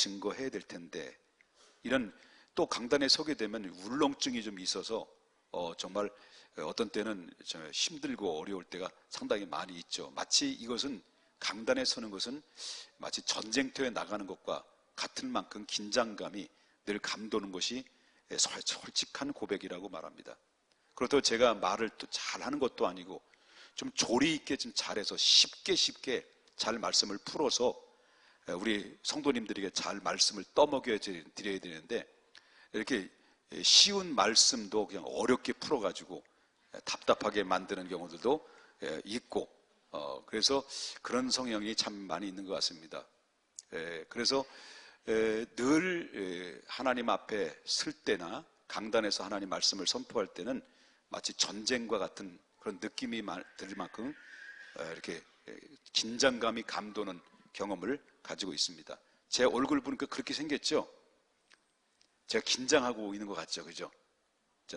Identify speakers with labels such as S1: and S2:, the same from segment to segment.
S1: 증거해야 될 텐데, 이런 또 강단에 서게 되면 울렁증이 좀 있어서 정말 어떤 때는 힘들고 어려울 때가 상당히 많이 있죠. 마치 이것은, 강단에 서는 것은 마치 전쟁터에 나가는 것과 같은 만큼 긴장감이 늘 감도는 것이 솔직한 고백이라고 말합니다. 그렇다고 제가 말을 또 잘하는 것도 아니고 좀 조리 있게 좀 잘해서 쉽게 잘 말씀을 풀어서 우리 성도님들에게 잘 말씀을 떠먹여 드려야 되는데, 이렇게 쉬운 말씀도 그냥 어렵게 풀어가지고 답답하게 만드는 경우들도 있고, 그래서 그런 성향이 참 많이 있는 것 같습니다. 그래서 늘 하나님 앞에 설 때나 강단에서 하나님 말씀을 선포할 때는 마치 전쟁과 같은 그런 느낌이 들 만큼 이렇게 긴장감이 감도는 경험을 가지고 있습니다. 제 얼굴 보니까 그렇게 생겼죠? 제가 긴장하고 있는 것 같죠? 그죠?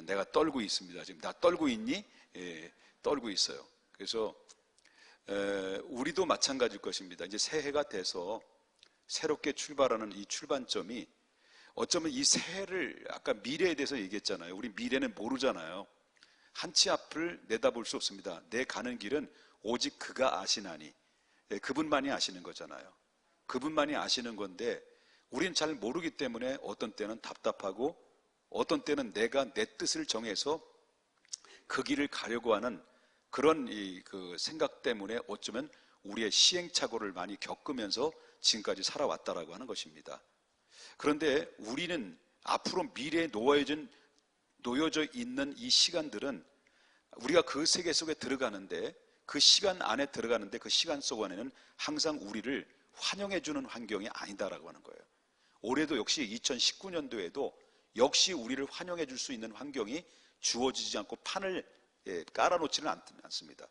S1: 내가 떨고 있습니다. 지금 나 떨고 있니? 떨고 있어요. 그래서 우리도 마찬가지일 것입니다. 이제 새해가 돼서 새롭게 출발하는 이 출발점이, 어쩌면 이 새해를, 아까 미래에 대해서 얘기했잖아요. 우리 미래는 모르잖아요. 한치 앞을 내다볼 수 없습니다. 내 가는 길은 오직 그가 아시나니. 그분만이 아시는 거잖아요. 그분만이 아시는 건데, 우리는 잘 모르기 때문에 어떤 때는 답답하고, 어떤 때는 내가 내 뜻을 정해서 그 길을 가려고 하는 그런 그 생각 때문에 어쩌면 우리의 시행착오를 많이 겪으면서 지금까지 살아왔다라고 하는 것입니다. 그런데 우리는 앞으로 미래에 놓여져 있는 이 시간들은, 우리가 그 세계 속에 들어가는데, 그 시간 안에 들어가는데, 그 시간 속 안에는 항상 우리를 환영해주는 환경이 아니다라고 하는 거예요. 올해도 역시 2019년도에도 역시 우리를 환영해 줄 수 있는 환경이 주어지지 않고 판을 깔아놓지는 않습니다.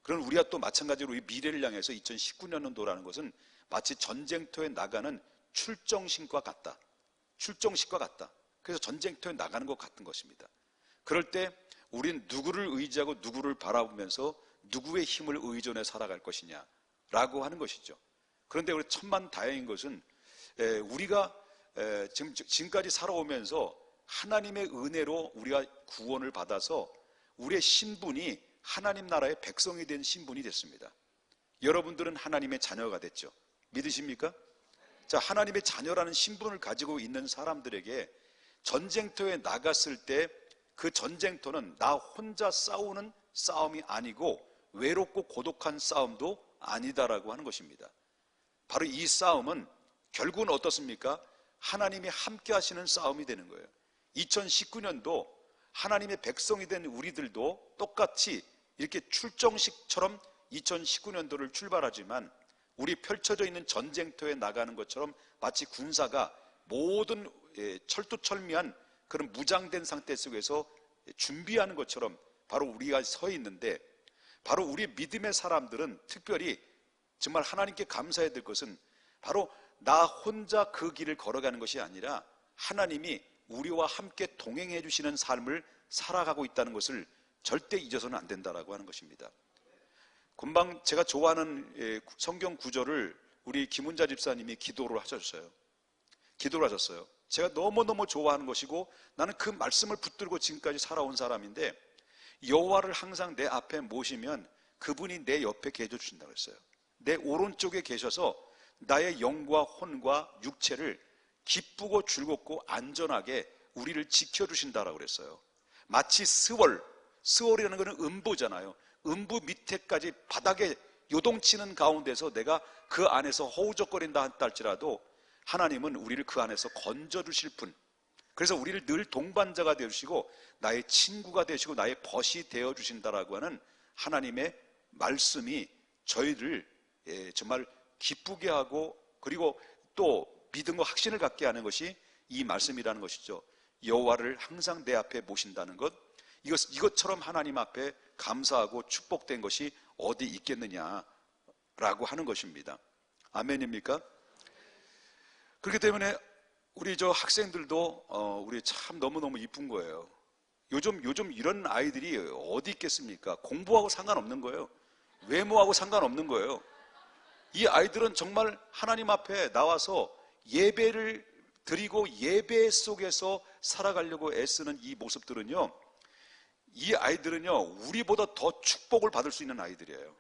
S1: 그럼 우리가 또 마찬가지로 이 미래를 향해서 2019년도라는 것은 마치 전쟁터에 나가는 출정식과 같다. 출정식과 같다. 그래서 전쟁터에 나가는 것 같은 것입니다. 그럴 때 우리는 누구를 의지하고 누구를 바라보면서 누구의 힘을 의존해 살아갈 것이냐라고 하는 것이죠. 그런데 우리 천만다행인 것은 우리가 지금까지 살아오면서 하나님의 은혜로 우리가 구원을 받아서 우리의 신분이 하나님 나라의 백성이 된 신분이 됐습니다. 여러분들은 하나님의 자녀가 됐죠. 믿으십니까? 자, 하나님의 자녀라는 신분을 가지고 있는 사람들에게 전쟁터에 나갔을 때 그 전쟁터는 나 혼자 싸우는 싸움이 아니고 외롭고 고독한 싸움도 아니다라고 하는 것입니다. 바로 이 싸움은 결국은 어떻습니까? 하나님이 함께 하시는 싸움이 되는 거예요. 2019년도 하나님의 백성이 된 우리들도 똑같이 이렇게 출정식처럼 2019년도를 출발하지만, 우리 펼쳐져 있는 전쟁터에 나가는 것처럼 마치 군사가 모든 철두철미한 그런 무장된 상태 속에서 준비하는 것처럼 바로 우리가 서 있는데, 바로 우리 믿음의 사람들은 특별히 정말 하나님께 감사해야 될 것은 바로 나 혼자 그 길을 걸어가는 것이 아니라 하나님이 우리와 함께 동행해 주시는 삶을 살아가고 있다는 것을 절대 잊어서는 안 된다라고 하는 것입니다. 금방 제가 좋아하는 성경 구절을 우리 김은자 집사님이 기도를 하셨어요. 제가 너무너무 좋아하는 것이고 나는 그 말씀을 붙들고 지금까지 살아온 사람인데, 여호와를 항상 내 앞에 모시면 그분이 내 옆에 계셔 주신다고 했어요. 내 오른쪽에 계셔서 나의 영과 혼과 육체를 기쁘고 즐겁고 안전하게 우리를 지켜주신다라고 그랬어요. 마치 스월이라는 것은 음부잖아요. 음부 밑에까지 바닥에 요동치는 가운데서 내가 그 안에서 허우적거린다 할지라도 하나님은 우리를 그 안에서 건져주실 분, 그래서 우리를 늘 동반자가 되어주시고 나의 친구가 되시고 나의 벗이 되어주신다라고 하는 하나님의 말씀이 저희를 정말 기쁘게 하고, 그리고 또 믿음과 확신을 갖게 하는 것이 이 말씀이라는 것이죠. 여호와를 항상 내 앞에 모신다는 것, 이것처럼 하나님 앞에 감사하고 축복된 것이 어디 있겠느냐라고 하는 것입니다. 아멘입니까? 그렇기 때문에 우리 저 학생들도 우리 참 너무너무 이쁜 거예요. 요즘 이런 아이들이 어디 있겠습니까? 공부하고 상관없는 거예요. 외모하고 상관없는 거예요. 이 아이들은 정말 하나님 앞에 나와서 예배를 드리고 예배 속에서 살아가려고 애쓰는 이 모습들은요, 이 아이들은요, 우리보다 더 축복을 받을 수 있는 아이들이에요.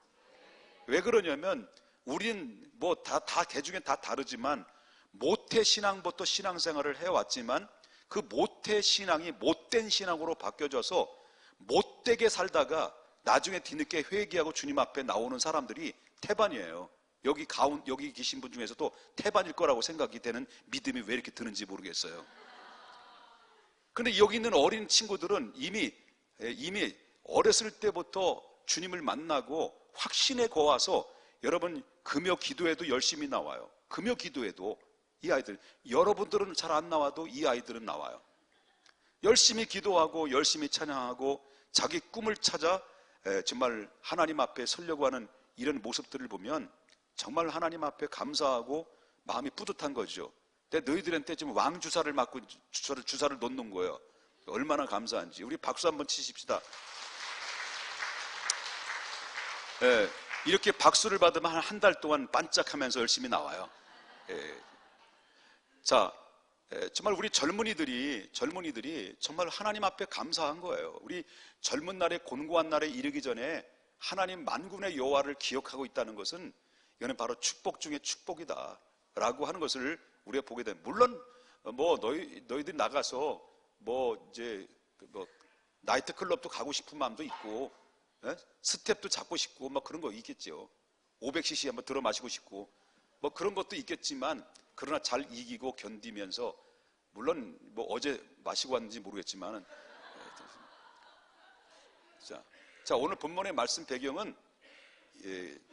S1: 왜 그러냐면, 우린 뭐 다 개중에 다 다르지만, 모태 신앙부터 신앙생활을 해왔지만, 그 모태 신앙이 못된 신앙으로 바뀌어져서 못되게 살다가 나중에 뒤늦게 회개하고 주님 앞에 나오는 사람들이 태반이에요. 여기 계신 분 중에서도 태반일 거라고 생각이 되는 믿음이 왜 이렇게 드는지 모르겠어요. 근데 여기 있는 어린 친구들은 이미 어렸을 때부터 주님을 만나고 확신에 거와서, 여러분 금요 기도에도 열심히 나와요. 금요 기도에도 이 아이들, 여러분들은 잘 안 나와도 이 아이들은 나와요. 열심히 기도하고 열심히 찬양하고 자기 꿈을 찾아 정말 하나님 앞에 서려고 하는 이런 모습들을 보면 정말 하나님 앞에 감사하고 마음이 뿌듯한 거죠. 근데 너희들한테 지금 왕 주사를 맞고 주사를 놓는 거예요. 얼마나 감사한지. 우리 박수 한번 치십시다. 이렇게 박수를 받으면 한 달 동안 반짝하면서 열심히 나와요. 자, 정말 우리 젊은이들이 정말 하나님 앞에 감사한 거예요. 우리 젊은 날에, 곤고한 날에 이르기 전에 하나님 만군의 여호와를 기억하고 있다는 것은, 이거는 바로 축복 중에 축복이다 라고 하는 것을 우리가 보게 됩니다. 물론 뭐 너희들이 나가서 나이트클럽도 가고 싶은 마음도 있고, 스텝도 잡고 싶고 뭐 그런 거 있겠죠. 500cc 한번 들어 마시고 싶고 뭐 그런 것도 있겠지만, 그러나 잘 이기고 견디면서, 물론 뭐 어제 마시고 왔는지 모르겠지만은, 자, 오늘 본문의 말씀 배경은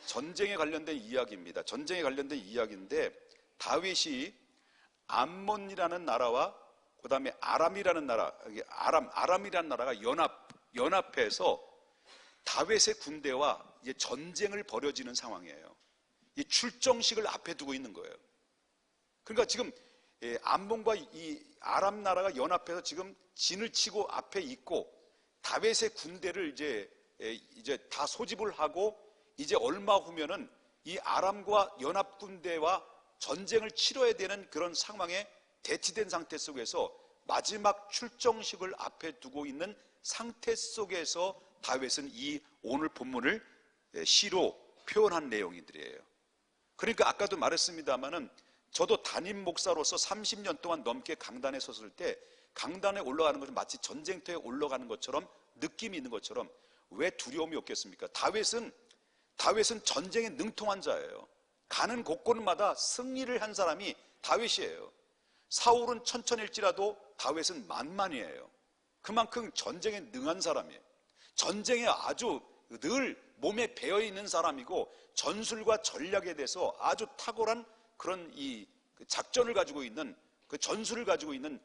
S1: 전쟁에 관련된 이야기입니다. 전쟁에 관련된 이야기인데, 다윗이 암몬이라는 나라와 그 다음에 아람이라는 나라가 연합해서 다윗의 군대와 이제 전쟁을 벌여지는 상황이에요. 이 출정식을 앞에 두고 있는 거예요. 그러니까 지금 암몬과 이 아람 나라가 연합해서 지금 진을 치고 앞에 있고, 다윗의 군대를 이제 다 소집을 하고, 이제 얼마 후면은 이 아람과 연합 군대와 전쟁을 치러야 되는 그런 상황에 대치된 상태 속에서 마지막 출정식을 앞에 두고 있는 상태 속에서 다윗은 이 오늘 본문을 시로 표현한 내용들이에요. 그러니까 아까도 말했습니다마는, 저도 담임 목사로서 30년 동안 넘게 강단에 섰을 때, 강단에 올라가는 것은 마치 전쟁터에 올라가는 것처럼 느낌이 있는 것처럼 왜 두려움이 없겠습니까? 다윗은 전쟁에 능통한 자예요. 가는 곳곳마다 승리를 한 사람이 다윗이에요. 사울은 천천일지라도 다윗은 만만이에요. 그만큼 전쟁에 능한 사람이에요. 전쟁에 아주 늘 몸에 배어있는 사람이고, 전술과 전략에 대해서 아주 탁월한 그런 이 작전을 가지고 있는, 그 전술을 가지고 있는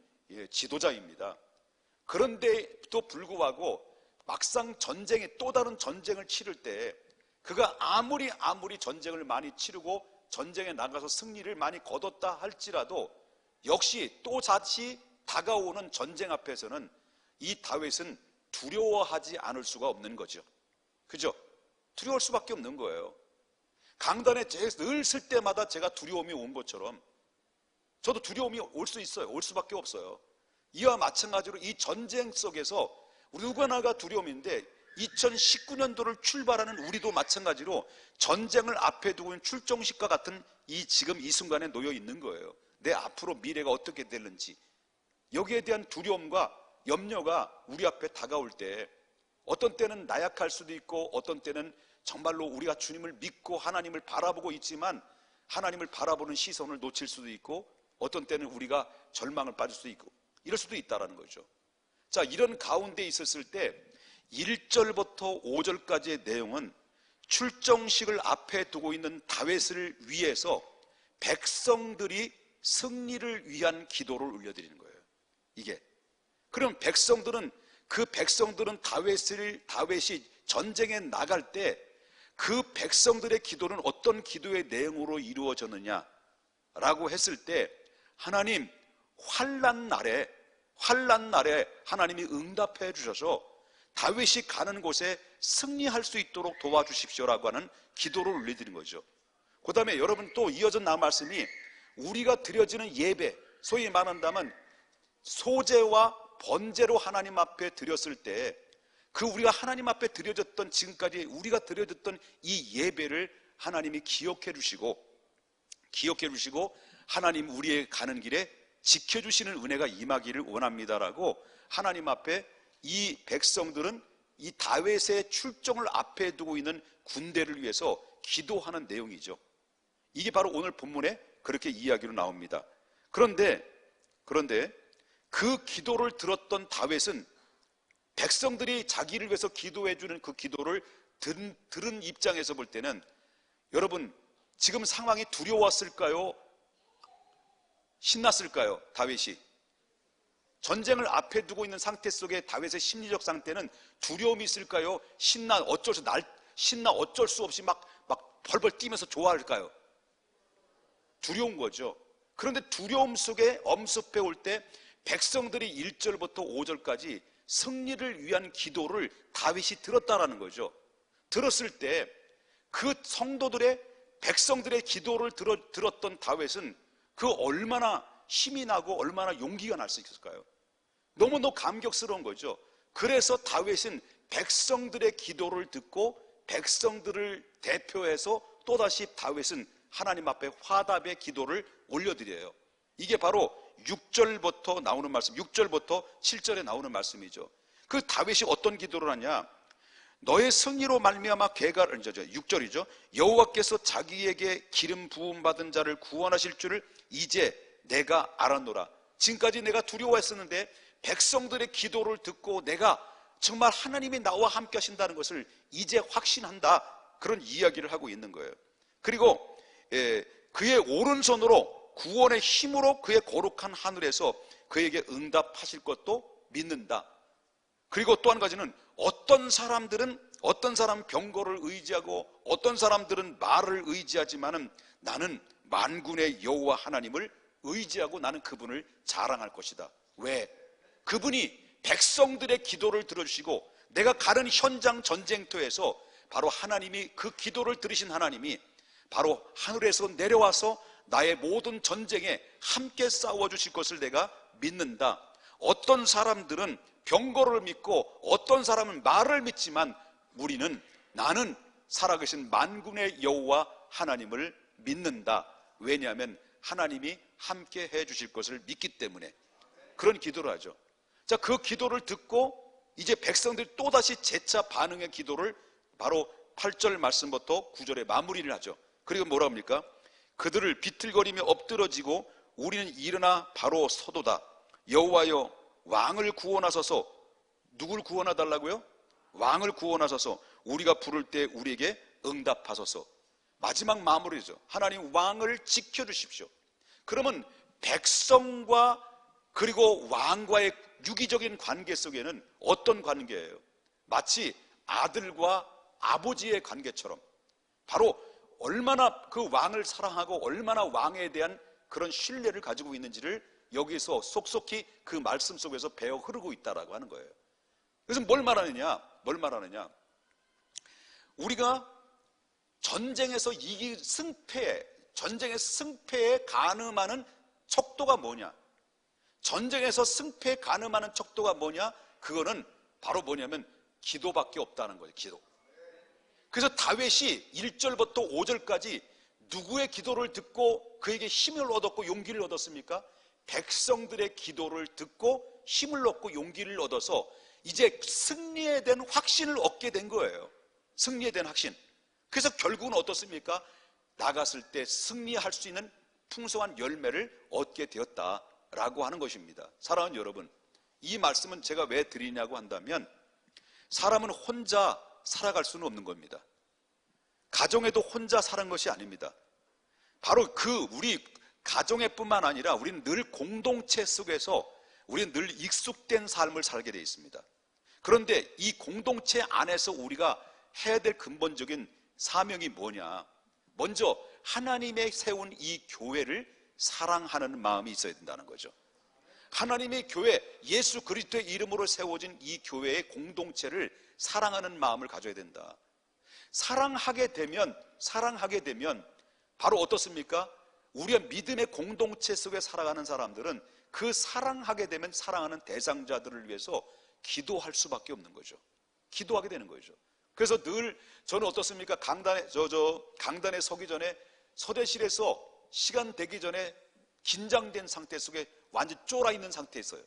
S1: 지도자입니다. 그런데도 불구하고 막상 또 다른 전쟁을 치를 때, 그가 아무리 전쟁을 많이 치르고 전쟁에 나가서 승리를 많이 거뒀다 할지라도, 역시 또 다시 다가오는 전쟁 앞에서는 이 다윗은 두려워하지 않을 수가 없는 거죠. 그죠? 두려울 수밖에 없는 거예요. 강단에 늘 쓸 때마다 제가 두려움이 온 것처럼, 저도 두려움이 올 수 있어요. 올 수밖에 없어요. 이와 마찬가지로 이 전쟁 속에서 우리 누구나가 두려움인데, 2019년도를 출발하는 우리도 마찬가지로 전쟁을 앞에 두고 있는 출정식과 같은 지금 이 순간에 놓여 있는 거예요. 내 앞으로 미래가 어떻게 될는지, 여기에 대한 두려움과 염려가 우리 앞에 다가올 때, 어떤 때는 나약할 수도 있고, 어떤 때는 정말로 우리가 주님을 믿고 하나님을 바라보고 있지만 하나님을 바라보는 시선을 놓칠 수도 있고, 어떤 때는 우리가 절망을 빠질 수도 있고, 이럴 수도 있다는 거죠. 자, 이런 가운데 있었을 때 1절부터 5절까지의 내용은 출정식을 앞에 두고 있는 다윗을 위해서 백성들이 승리를 위한 기도를 올려드리는 거예요. 이게. 그럼 백성들은 다윗이 전쟁에 나갈 때 그 백성들의 기도는 어떤 기도의 내용으로 이루어졌느냐라고 했을 때, 하나님, 환난 날에 하나님이 응답해 주셔서 다윗이 가는 곳에 승리할 수 있도록 도와주십시오라고 하는 기도를 올려드린 거죠. 그 다음에 여러분 또 이어져 나온 말씀이 우리가 드려지는 예배, 소위 말한다면 소제와 번제로 하나님 앞에 드렸을 때 그 우리가 하나님 앞에 드려졌던, 지금까지 우리가 드려졌던 이 예배를 하나님이 기억해 주시고 하나님 우리의 가는 길에 지켜주시는 은혜가 임하기를 원합니다라고 하나님 앞에 이 백성들은 이 다윗의 출정을 앞에 두고 있는 군대를 위해서 기도하는 내용이죠. 이게 바로 오늘 본문에 그렇게 이야기로 나옵니다. 그런데 그 기도를 들었던 다윗은 백성들이 자기를 위해서 기도해 주는 그 기도를 들은 입장에서 볼 때는, 여러분 지금 상황이 두려웠을까요? 신났을까요? 다윗이 전쟁을 앞에 두고 있는 상태 속에 다윗의 심리적 상태는 두려움이 있을까요? 신나 어쩔 수 없이 막 벌벌 뛰면서 좋아할까요? 두려운 거죠. 그런데 두려움 속에 엄습해 올 때 백성들이 1절부터 5절까지 승리를 위한 기도를 다윗이 들었다라는 거죠. 들었을 때 그 성도들의, 백성들의 기도를 들었던 다윗은 그 얼마나 힘이 나고 얼마나 용기가 날 수 있을까요? 너무너무 감격스러운 거죠. 그래서 다윗은 백성들의 기도를 듣고 백성들을 대표해서 또다시 다윗은 하나님 앞에 화답의 기도를 올려드려요. 이게 바로 6절부터 나오는 말씀, 6절부터 7절에 나오는 말씀이죠. 그 다윗이 어떤 기도를 하냐? 너의 승리로 말미암아 6절이죠. 여호와께서 자기에게 기름 부음 받은 자를 구원하실 줄을 이제 내가 알았노라. 지금까지 내가 두려워했었는데 백성들의 기도를 듣고 내가 정말 하나님이 나와 함께 하신다는 것을 이제 확신한다. 그런 이야기를 하고 있는 거예요. 그리고 그의 오른손으로 구원의 힘으로 그의 거룩한 하늘에서 그에게 응답하실 것도 믿는다. 그리고 또 한 가지는 어떤 사람은 병거를 의지하고 어떤 사람들은 말을 의지하지만은 나는 만군의 여호와 하나님을 의지하고 나는 그분을 자랑할 것이다. 왜? 그분이 백성들의 기도를 들어주시고 내가 가는 현장 전쟁터에서 바로 하나님이, 그 기도를 들으신 하나님이 바로 하늘에서 내려와서 나의 모든 전쟁에 함께 싸워주실 것을 내가 믿는다. 어떤 사람들은 병거를 믿고 어떤 사람은 말을 믿지만 나는 살아계신 만군의 여호와 하나님을 믿는다. 왜냐하면 하나님이 함께 해주실 것을 믿기 때문에 그런 기도를 하죠. 자, 그 기도를 듣고 이제 백성들이 또다시 재차 반응의 기도를 바로 8절 말씀부터 9절에 마무리를 하죠. 그리고 뭐라 합니까? 그들을 비틀거리며 엎드러지고 우리는 일어나 바로 서도다. 여호와여 왕을 구원하소서. 누굴 구원하달라고요? 왕을 구원하소서. 우리가 부를 때 우리에게 응답하소서. 마지막 마무리죠. 하나님 왕을 지켜주십시오. 그러면 백성과 그리고 왕과의 유기적인 관계 속에는 어떤 관계예요? 마치 아들과 아버지의 관계처럼 바로 얼마나 그 왕을 사랑하고 얼마나 왕에 대한 그런 신뢰를 가지고 있는지를 여기서 속속히 그 말씀 속에서 배어 흐르고 있다라고 하는 거예요. 그래서 뭘 말하느냐? 우리가 전쟁에서 승패에 가늠하는 척도가 뭐냐? 전쟁에서 승패에 가늠하는 척도가 뭐냐? 그거는 바로 뭐냐면 기도밖에 없다는 거예요. 기도. 그래서 다윗이 1절부터 5절까지 누구의 기도를 듣고 그에게 힘을 얻었고 용기를 얻었습니까? 백성들의 기도를 듣고 힘을 얻고 용기를 얻어서 이제 승리에 대한 확신을 얻게 된 거예요. 승리에 대한 확신. 그래서 결국은 어떻습니까? 나갔을 때 승리할 수 있는 풍성한 열매를 얻게 되었다라고 하는 것입니다. 사랑하는 여러분, 이 말씀은 제가 왜 드리냐고 한다면 사람은 혼자 살아갈 수는 없는 겁니다. 가정에도 혼자 사는 것이 아닙니다. 바로 우리 가정에 뿐만 아니라 우리는 늘 공동체 속에서 우리는 늘 익숙된 삶을 살게 되어 있습니다. 그런데 이 공동체 안에서 우리가 해야 될 근본적인 사명이 뭐냐? 먼저 하나님의 세운 이 교회를 사랑하는 마음이 있어야 된다는 거죠. 하나님의 교회, 예수 그리스도의 이름으로 세워진 이 교회의 공동체를 사랑하는 마음을 가져야 된다. 사랑하게 되면 바로 어떻습니까? 우리의 믿음의 공동체 속에 살아가는 사람들은 그 사랑하게 되면 사랑하는 대상자들을 위해서 기도할 수밖에 없는 거죠. 기도하게 되는 거죠. 그래서 늘 저는 어떻습니까? 강단에 서기 전에 서대실에서 시간 되기 전에 긴장된 상태 속에 완전 쫄아 있는 상태에 있어요.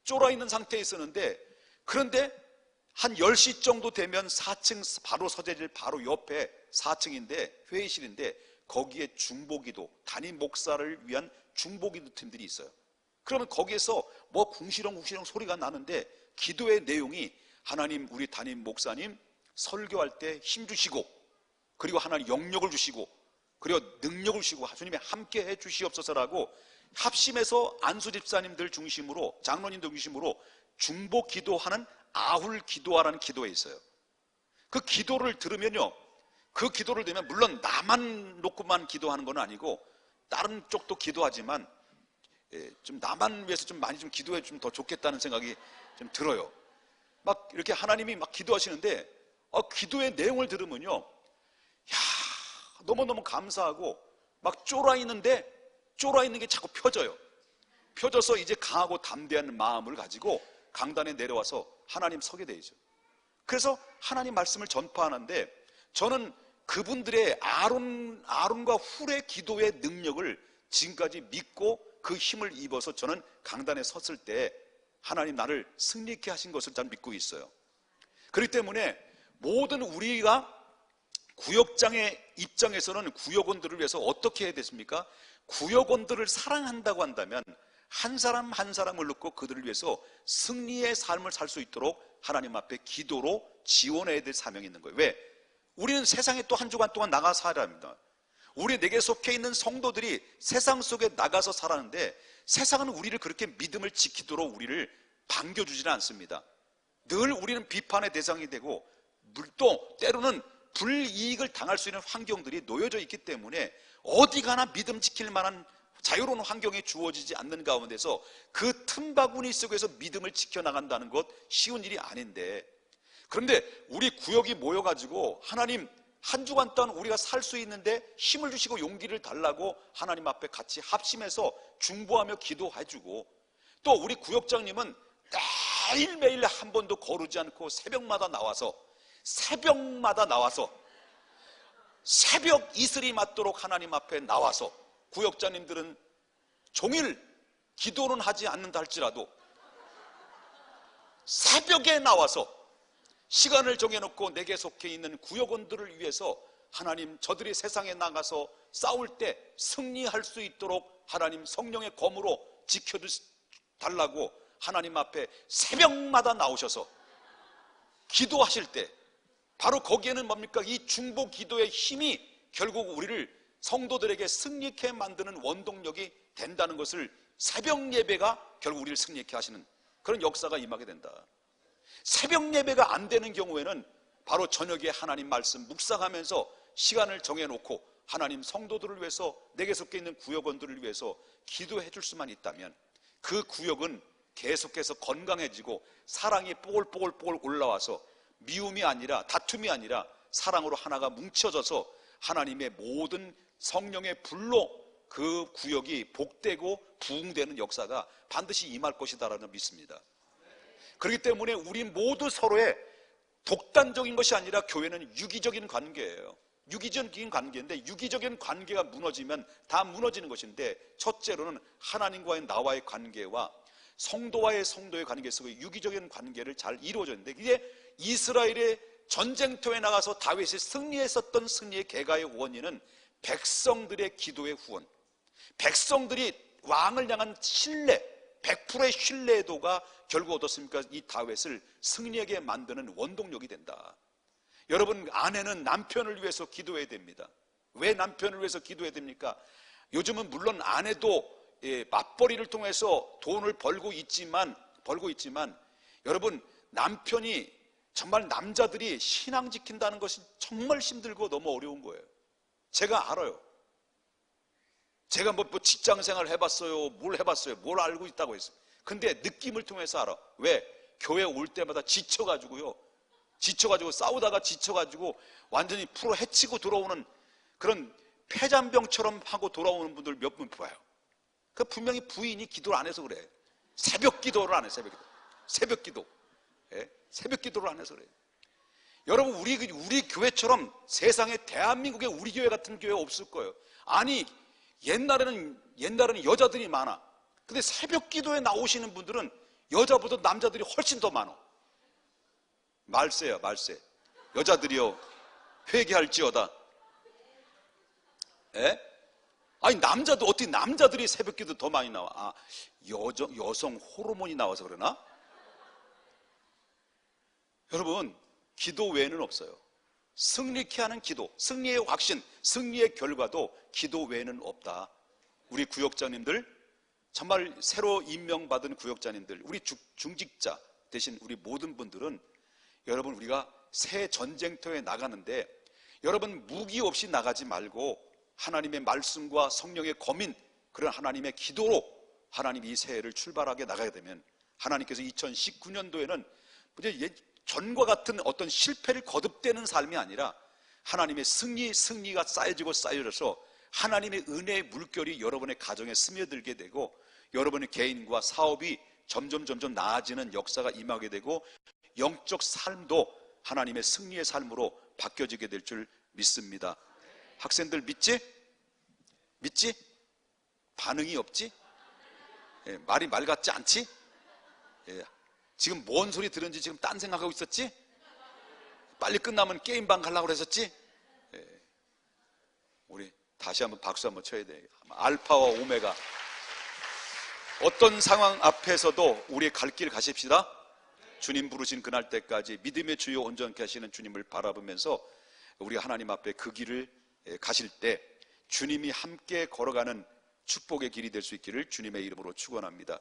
S1: 쫄아 있는 상태에 있었는데, 그런데 한 10시 정도 되면 4층 바로 서재질 바로 옆에 4층인데 회의실인데 거기에 중보기도, 담임 목사를 위한 중보기도 팀들이 있어요. 그러면 거기에서 뭐 궁시렁궁시렁 소리가 나는데 기도의 내용이 하나님 우리 담임 목사님 설교할 때 힘 주시고, 그리고 하나님 영역을 주시고, 그리고 능력을 주시고 주님이 함께 해 주시옵소서라고 합심해서 안수 집사님들 중심으로, 장로님들 중심으로 중보 기도하는 아울 기도하라는 기도에 있어요. 그 기도를 들으면요, 그 기도를 들으면 물론 나만 놓고만 기도하는 건 아니고 다른 쪽도 기도하지만 좀 나만 위해서 좀 많이 좀 기도해 주면 더 좋겠다는 생각이 좀 들어요. 막 이렇게 하나님이 막 기도하시는데 기도의 내용을 들으면요, 야, 너무너무 감사하고 막 쫄아 있는 게 자꾸 펴져요. 펴져서 이제 강하고 담대한 마음을 가지고 강단에 내려와서 하나님 서게 되죠. 그래서 하나님 말씀을 전파하는데 저는 그분들의 아론과 훌의 기도의 능력을 지금까지 믿고 그 힘을 입어서 저는 강단에 섰을 때 하나님 나를 승리케 하신 것을 잘 믿고 있어요. 그렇기 때문에 모든 우리가 구역장의 입장에서는 구역원들을 위해서 어떻게 해야 됐습니까? 구역원들을 사랑한다고 한다면 한 사람 한 사람을 놓고 그들을 위해서 승리의 삶을 살 수 있도록 하나님 앞에 기도로 지원해야 될 사명이 있는 거예요. 왜? 우리는 세상에 또 한 주간 동안 나가 살아야 합니다. 우리 내게 속해 있는 성도들이 세상 속에 나가서 살았는데 세상은 우리를 그렇게 믿음을 지키도록 우리를 반겨주지는 않습니다. 늘 우리는 비판의 대상이 되고 또 때로는 불이익을 당할 수 있는 환경들이 놓여져 있기 때문에 어디 가나 믿음 지킬 만한 자유로운 환경이 주어지지 않는 가운데서 그 틈바구니 속에서 믿음을 지켜나간다는 것 쉬운 일이 아닌데, 그런데 우리 구역이 모여가지고 하나님 한 주간 동안 우리가 살 수 있는데 힘을 주시고 용기를 달라고 하나님 앞에 같이 합심해서 중보하며 기도해주고, 또 우리 구역장님은 매일매일 한 번도 거르지 않고 새벽마다 나와서 새벽 이슬이 맞도록 하나님 앞에 나와서, 구역장님들은 종일 기도는 하지 않는다 할지라도 새벽에 나와서 시간을 정해놓고 내게 속해 있는 구역원들을 위해서 하나님 저들이 세상에 나가서 싸울 때 승리할 수 있도록 하나님 성령의 검으로 지켜달라고 하나님 앞에 새벽마다 나오셔서 기도하실 때 바로 거기에는 뭡니까? 이 중보 기도의 힘이 결국 우리를 성도들에게 승리케 만드는 원동력이 된다는 것을, 새벽 예배가 결국 우리를 승리케 하시는 그런 역사가 임하게 된다. 새벽 예배가 안 되는 경우에는 바로 저녁에 하나님 말씀 묵상하면서 시간을 정해놓고 하나님 성도들을 위해서 내게 속해 있는 구역원들을 위해서 기도해 줄 수만 있다면 그 구역은 계속해서 건강해지고 사랑이 뽀글뽀글 올라와서 미움이 아니라, 다툼이 아니라 사랑으로 하나가 뭉쳐져서 하나님의 모든 성령의 불로 그 구역이 복되고 부흥되는 역사가 반드시 임할 것이다라는 믿습니다. 그렇기 때문에 우리 모두 서로의 독단적인 것이 아니라 교회는 유기적인 관계예요. 유기적인 관계인데, 유기적인 관계가 무너지면 다 무너지는 것인데, 첫째로는 하나님과의 나와의 관계와 성도와의 성도의 관계 속에 유기적인 관계를 잘 이루어졌는데, 이게 이스라엘의 전쟁터에 나가서 다윗이 승리했었던 승리의 개가의 원인은 백성들의 기도의 후원, 백성들이 왕을 향한 신뢰, 100%의 신뢰도가 결국 어떻습니까? 이 다윗을 승리하게 만드는 원동력이 된다. 여러분, 아내는 남편을 위해서 기도해야 됩니다. 왜 남편을 위해서 기도해야 됩니까? 요즘은 물론 아내도 맞벌이를 통해서 돈을 벌고 있지만 여러분, 남편이 정말 남자들이 신앙 지킨다는 것이 정말 힘들고 너무 어려운 거예요. 제가 알아요. 제가 뭐 직장 생활 해봤어요. 뭘 알고 있다고 했어요. 근데 느낌을 통해서 알아. 왜? 교회 올 때마다 지쳐가지고 싸우다가 지쳐가지고 완전히 풀어 헤치고 들어오는 그런 폐잔병처럼 하고 돌아오는 분들 몇 분 봐요. 그 분명히 부인이 기도를 안 해서 그래. 새벽 기도를 안 해, 새벽 기도. 새벽 기도. 예? 새벽 기도를 안 해서 그래. 여러분, 우리 교회처럼 세상에 대한민국에 우리 교회 같은 교회 없을 거예요. 아니, 옛날에는 여자들이 많아. 근데 새벽 기도에 나오시는 분들은 여자보다 남자들이 훨씬 더 많아. 말세야, 말세. 여자들이요, 회개할지어다. 예? 아니, 어떻게 남자들이 새벽 기도 더 많이 나와? 아, 여성 호르몬이 나와서 그러나? 여러분, 기도 외에는 없어요. 승리케 하는 기도, 승리의 확신, 승리의 결과도 기도 외에는 없다. 우리 구역장님들, 정말 새로 임명받은 구역장님들, 우리 중직자 대신 우리 모든 분들은 여러분, 우리가 새 전쟁터에 나가는데 여러분, 무기 없이 나가지 말고 하나님의 말씀과 성령의 검인, 그런 하나님의 기도로 하나님 이 새해를 출발하게 나가야 되면 하나님께서 2019년도에는 전과 같은 어떤 실패를 거듭되는 삶이 아니라 하나님의 승리가 쌓여지고 쌓여져서 하나님의 은혜의 물결이 여러분의 가정에 스며들게 되고 여러분의 개인과 사업이 점점 나아지는 역사가 임하게 되고 영적 삶도 하나님의 승리의 삶으로 바뀌어지게 될 줄 믿습니다. 학생들 믿지? 믿지? 반응이 없지? 예, 말이 말 같지 않지? 예, 지금 뭔 소리 들은지 지금 딴 생각하고 있었지? 빨리 끝나면 게임방 가려고 그랬었지? 예, 우리 다시 한번 박수 한번 쳐야 돼. 알파와 오메가. 어떤 상황 앞에서도 우리의 갈 길 가십시다. 주님 부르신 그날 때까지 믿음의 주요 온전케 하시는 주님을 바라보면서 우리 하나님 앞에 그 길을 가실 때 주님이 함께 걸어가는 축복의 길이 될 수 있기를 주님의 이름으로 축원합니다.